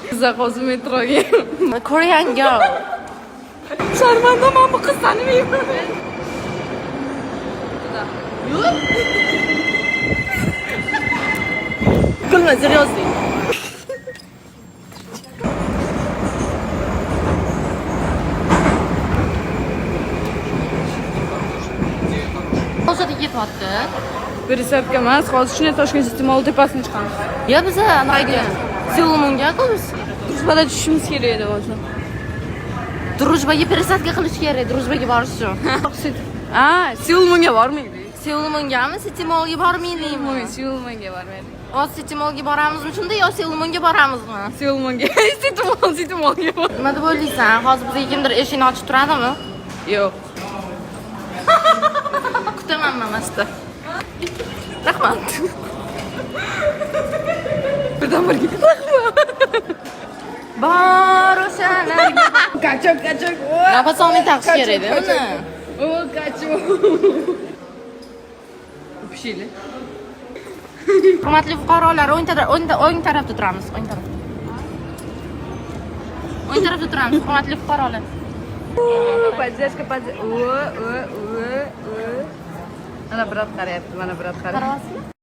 Kızlar hozir metroga. Korean girl. Sharmanda men bu qiz tanimayman. Kulma, seriously. O'shada ketyapti. Пересадка emas, hozir shunday Toshkent City Mall tepasini chiqamiz. Ya biz anaga Seulmunga qilamiz. Družbada tushishimiz kerak edi hozir. Drujbaga пересадка qilish kerak, Drujbaga borish uchun. Seulmunga bormaydik. Seulmungami, City Mallga bormaydikmi? Seulmunga bormaydik. Hozir City Mallga boramizmi shunda yo Seulmunga boramizmi? Seulmunga. City Mallga bor. Nima deb o'ylaysan? Hozir bizga kimdir eshikni ochib turadimi? Yo'q. Kutaman mamasda. Rahmat. Birdan birga. Bor o'shalarga. Qachon. Nafas olmay taqish kerak edi uni. O, qachon. Pishili. Hurmatli fuqarolar, o'ng tarafda turamiz, o'ng tarafda. O'ng tarafda turamiz, hurmatli fuqarolar. Поддержка. Mana birat qarayapti, mana birat qarayapti. Qarayapsizmi?